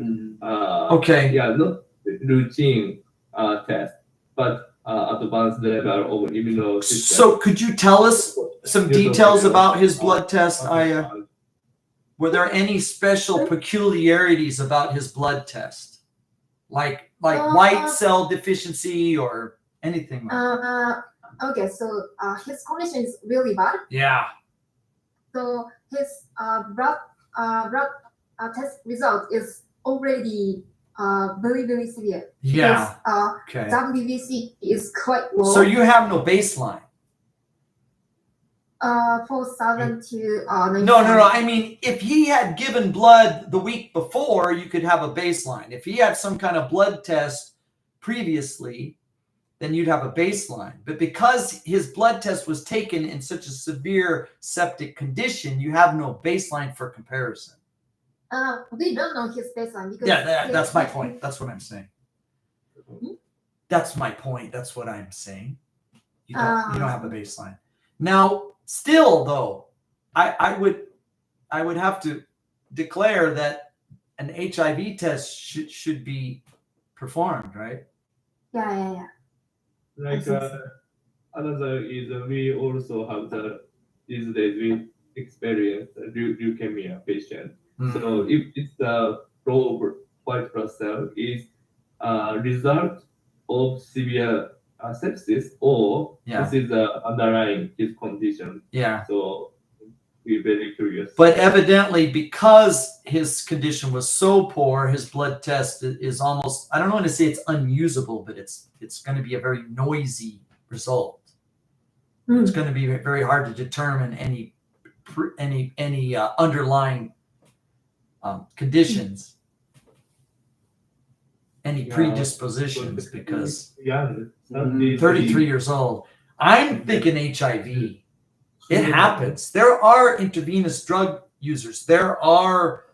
Okay. Yeah, not routine test, but advanced level of immune system. So could you tell us some details about his blood test, Aya? Were there any special peculiarities about his blood test? Like white cell deficiency or anything like that? Okay, so his condition is really bad. Yeah. So his blood test result is already very, very severe. Yeah. Because, Okay. WBC is quite low. So you have no baseline. 4,000 to 9,000. No. I mean, if he had given blood the week before, you could have a baseline. If he had some kind of blood test previously, then you'd have a baseline. But because his blood test was taken in such a severe septic condition, you have no baseline for comparison. We don't know his baseline because That's my point. That's what I'm saying. That's my point. That's what I'm saying. You don't have a baseline. Now, still though, I would have to declare that an HIV test should be performed, right? Yeah. Like another is we also have these days we experience leukemia patient. So if it's the low white blood cell is result of severe sepsis or this is the underlying his condition. Yeah. So we're very curious. But evidently, because his condition was so poor, his blood test is almost, I don't want to say it's unusable, but it's going to be a very noisy result. It's going to be very hard to determine any underlying conditions, any predispositions, because 33 years old. I'm thinking HIV. It happens. There are intravenous drug users. There are,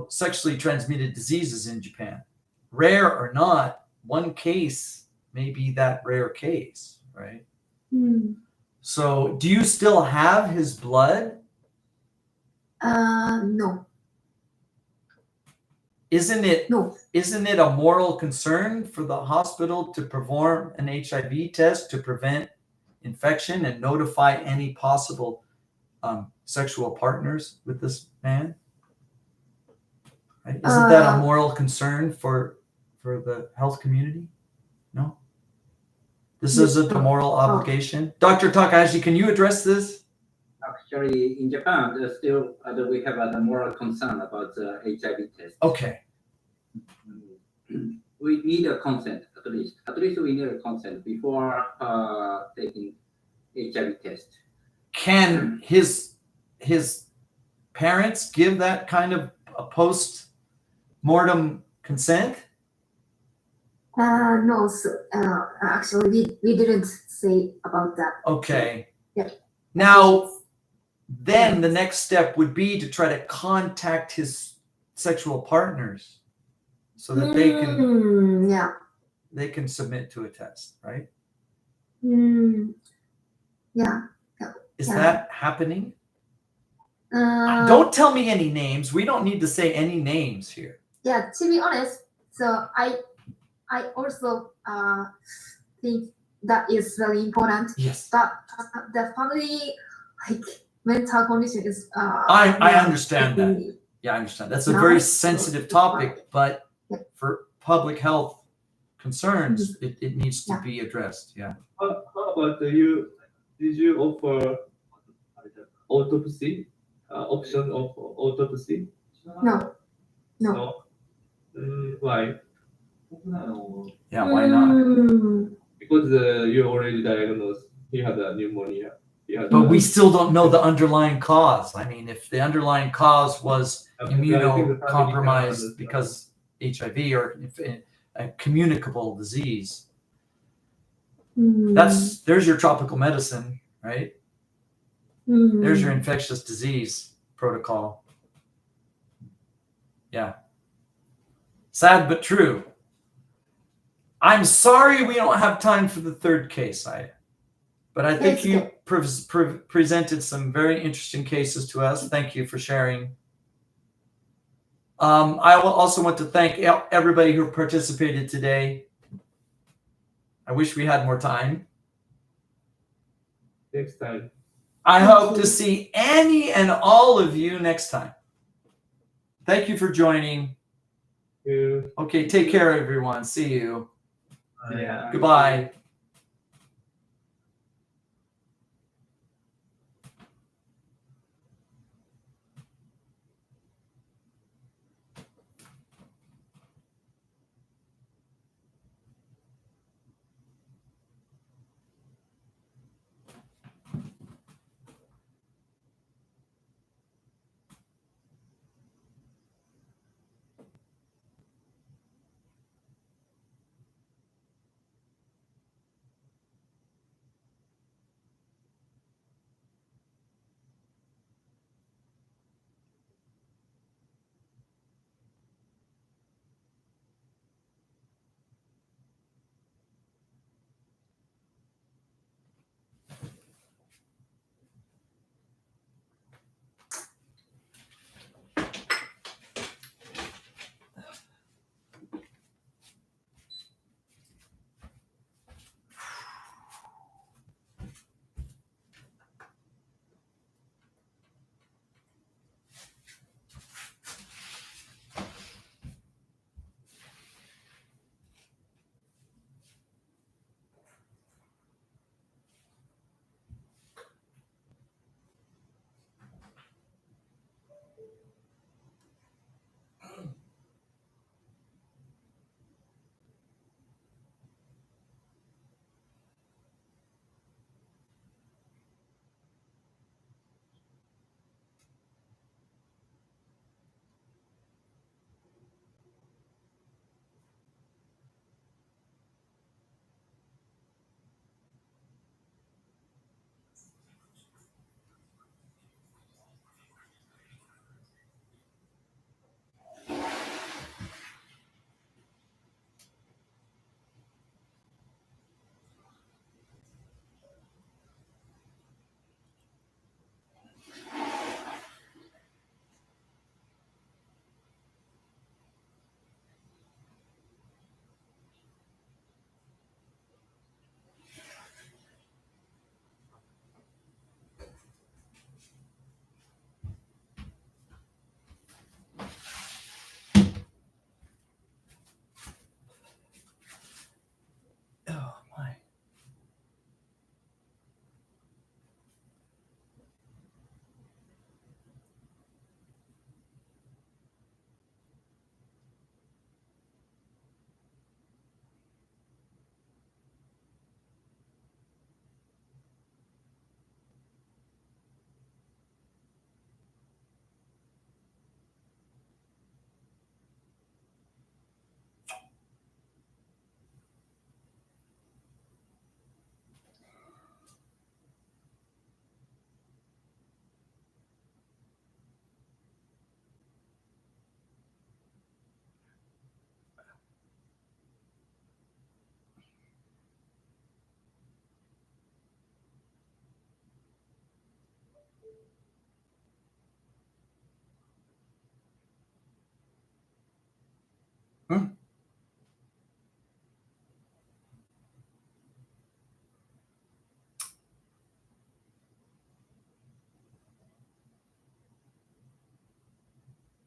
sexually transmitted diseases in Japan. Rare or not, one case may be that rare case, right? So do you still have his blood? No. Isn't it a moral concern for the hospital to perform an HIV test to prevent infection and notify any possible sexual partners with this man? Right? Isn't that a moral concern for the health community? No? This isn't a moral obligation? Dr. Takahashi, can you address this? Actually, in Japan, there's still we have a moral concern about the HIV test. Okay. We need a consent At least we need a consent before taking HIV test. Can his parents give that kind of a post-mortem consent? No, so, actually, we didn't say about that. Okay. Yeah. Now, then the next step would be to try to contact his sexual partners so that Yeah. they can submit to a test, right? Yeah. Is Yeah. that happening? Uh, Don't tell me any names. We don't need to say any names here. Yeah, to be honest, so I also think that is very important. Yes. But the family like mental condition is. I understand that. Yeah, I understand. That's a very sensitive topic, but for public health concerns, it needs to be addressed. Yeah. How about you? Did you offer autopsy? Option of autopsy? No. No. Why? Yeah, why not? Because you already diagnosed. He had a pneumonia. But we still don't know the underlying cause. I mean, if the underlying cause was immunocompromised because HIV or a communicable disease, there's your tropical medicine, right? There's your infectious disease protocol. Yeah. Sad but true. I'm sorry we don't have time for the third case, but I think you presented some very interesting cases to us. Thank you for sharing. I will also want to thank everybody who participated today. I wish we had more time. Next time. I hope to see any and all of you next time. Thank you for joining. Okay, take care, everyone. See you. Yeah. Goodbye.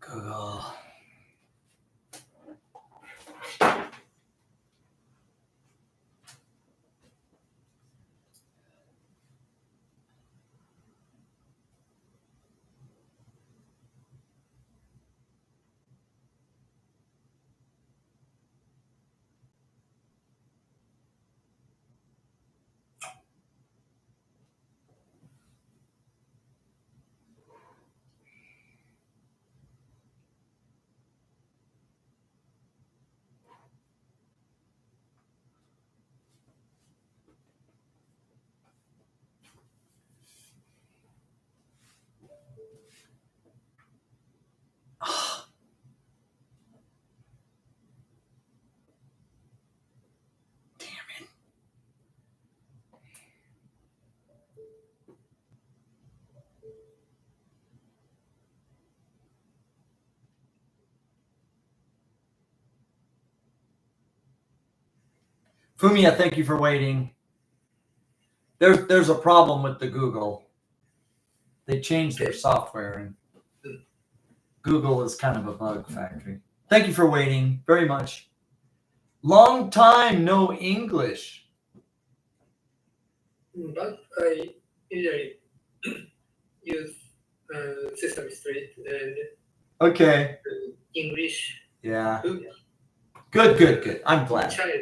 Google. Fumiya, thank you for waiting. There's a problem with the Google. They changed their software, and Google is kind of a bug factory. Thank you for waiting very much. Long time no English. But I usually use Sesame Street and Okay. English. Yeah. Good. Good. I'm glad. Child.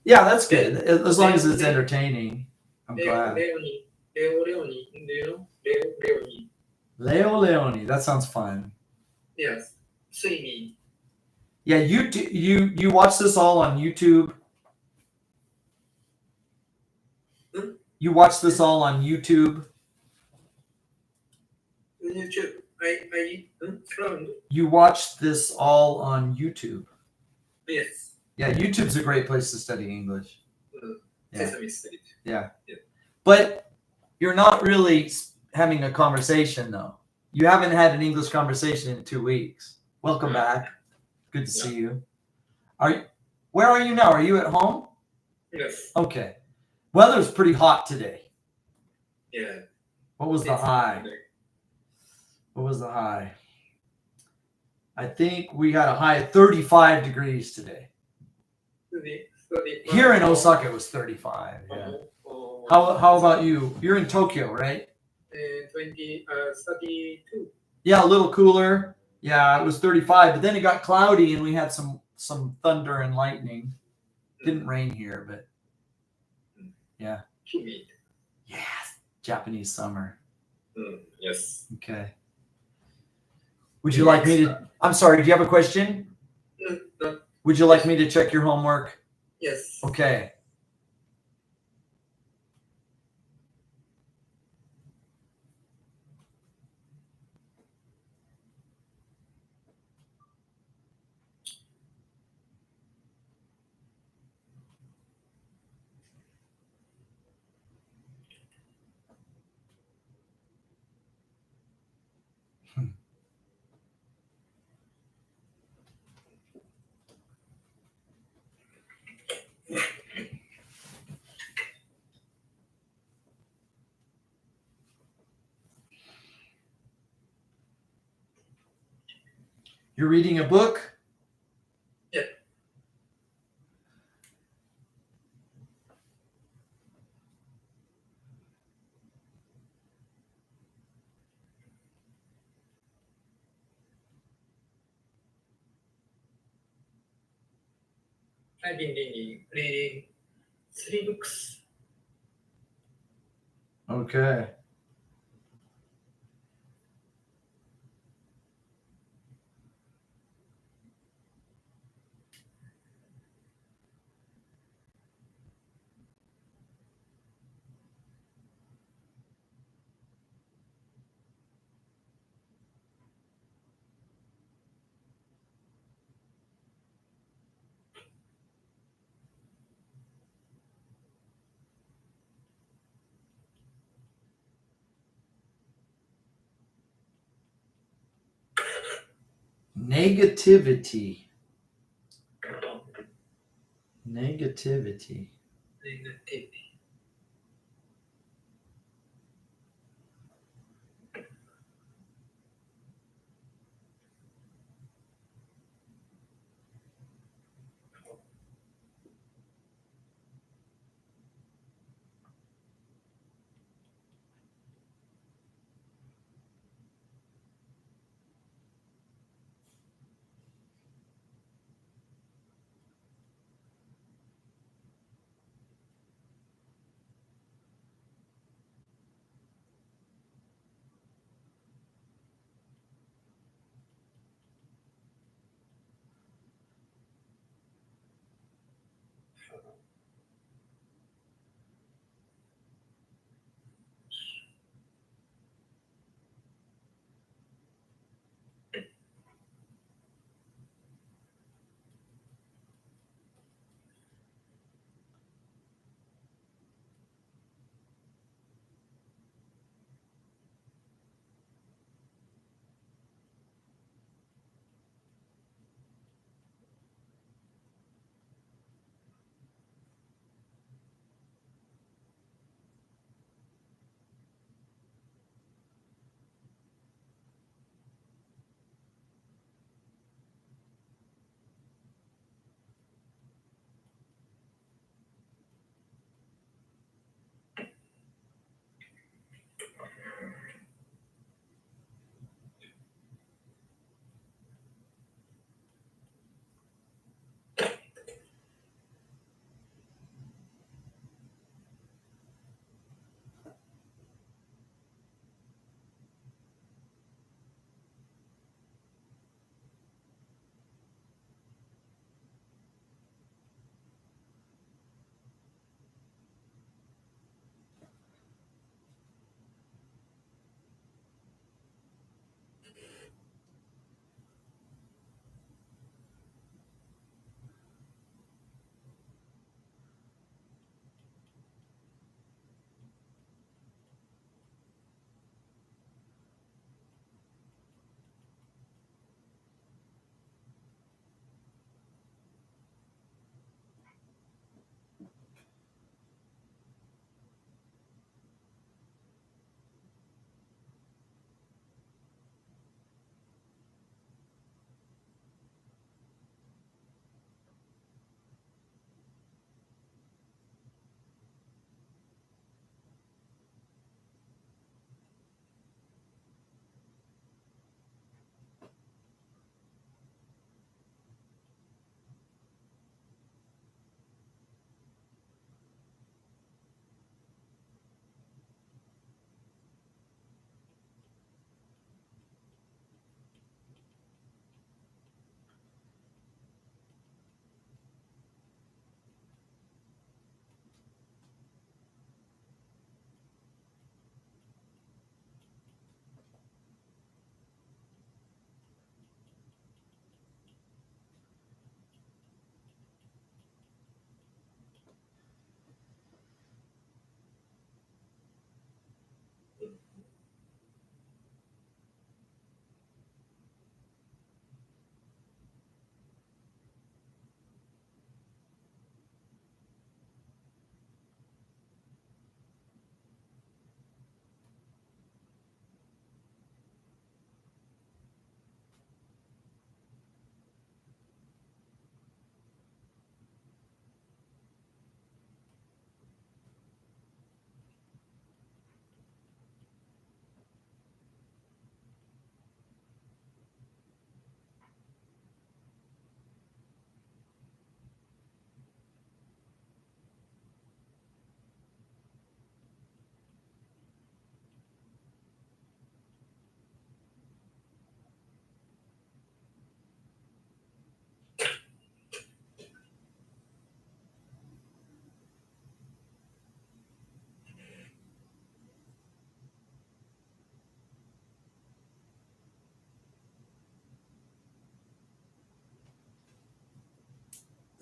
Yeah, that's good. As long as it's entertaining. I'm glad. Leonie. Do you know? Leonie. Leo Leone. That sounds fun. Yes. Swimming. Yeah, you watch this all on YouTube? You watch this all on YouTube? YouTube. I found. You watch this all on YouTube? Yes. Yeah, YouTube's a great place to study English. Yeah. Sesame Street. Yeah. Yeah. But you're not really having a conversation, though. You haven't had an English conversation in 2 weeks. Welcome back. Good to see you. Where are you now? Are you at home? Yes. Okay. Weather's pretty hot today. Yeah. What was the high? What was the high? I think we got a high of 35 degrees today. Here in Osaka, it was 35. Yeah. How about you? You're in Tokyo, right? 32. Yeah, a little cooler. Yeah, it was 35, but then it got cloudy and we had some thunder and lightning. Didn't rain here, but yeah. Humid. Yes, Japanese summer. Yes. Okay. Would you like me to? I'm sorry. Do you have a question? No. Would you like me to check your homework? Yes. Okay. You're reading a book? Yeah. I've been reading 3 books. Okay. Negativity. Negativity. Negative.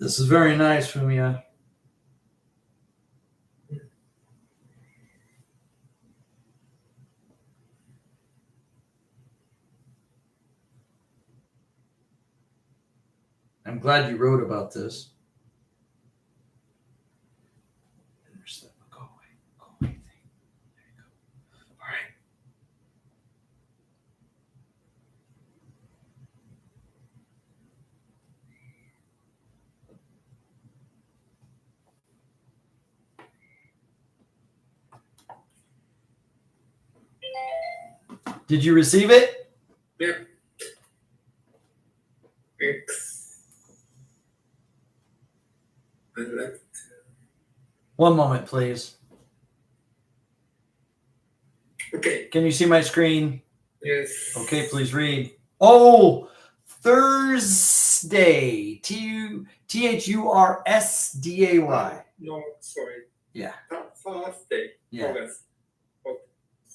This is very nice, Fumiya. I'm glad you wrote about this. Go away. Go away. There you go. All right. Did you receive it? Yep. X. And left. One moment, please. Okay. Can you see my screen? Yes. Okay, please read. Oh, Thursday. Thursday. No, sorry. Yeah. Thursday. Yeah. August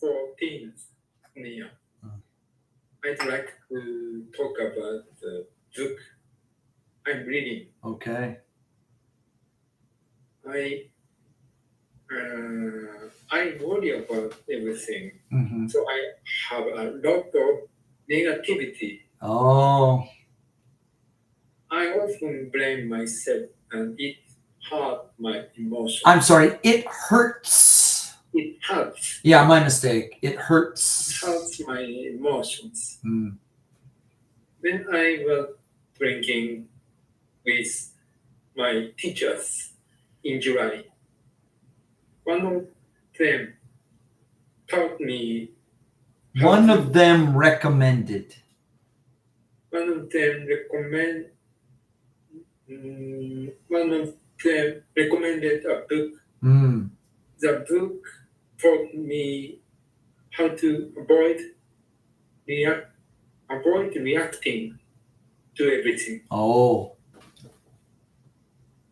14th. Yeah. I'd like to talk about the book I'm reading. Okay. I worry about everything, Mm-hmm. so I have a lot of negativity. Oh. I often blame myself, and it hurt my emotions. I'm sorry. It hurts. It hurts. Yeah, my mistake. It hurts. It hurts my emotions. Mm. When I was drinking with my teachers in July, one of them taught me. One of them recommended. One of them recommended a book. Mm. The book taught me how to avoid reacting to everything. Oh.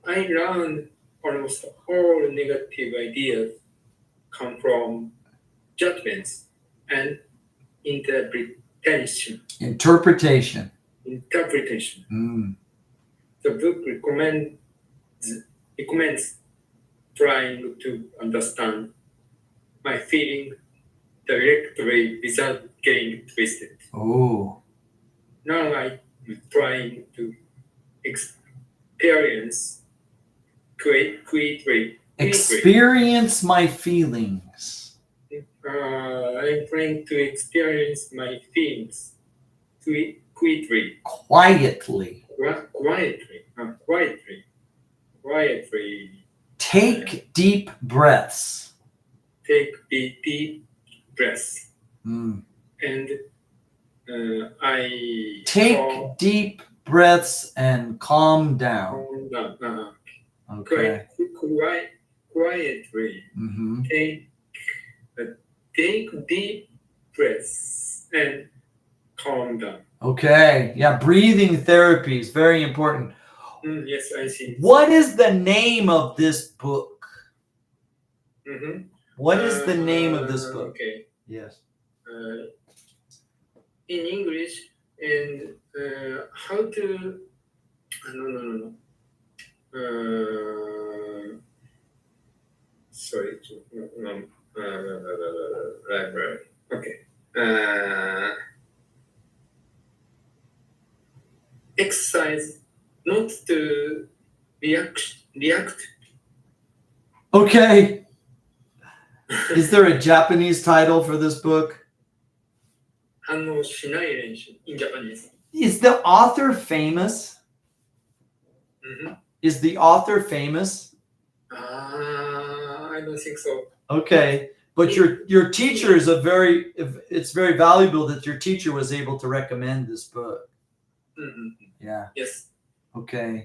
I learned almost all negative ideas come from judgments and interpretation. Interpretation. The book recommends trying to understand my feeling directly without getting twisted. Oh. Now I'm trying to experience quietly. Experience my feelings. I'm trying to experience my feelings quietly. Quietly. Take deep breaths. Take deep breaths. Mm. And I Take deep breaths and calm down. Okay. Quietly. Mm-hmm. Take deep breaths and calm down. Okay. Yeah, breathing therapy is very important. Yes, I see. What is the name of this book? Mm-hmm. What is the name of this book? Okay. Yes. In English, and how to. No. Sorry. Library. Okay. Exercise not to react. Okay. Is there a Japanese title for this book? 反応しない練習 in Japanese. Is the author famous? Mm-hmm. Is the author famous? I don't think so. Okay. But your teacher is it's very valuable that your teacher was able to recommend this book. Mm-hmm. Yeah. Yes. Okay.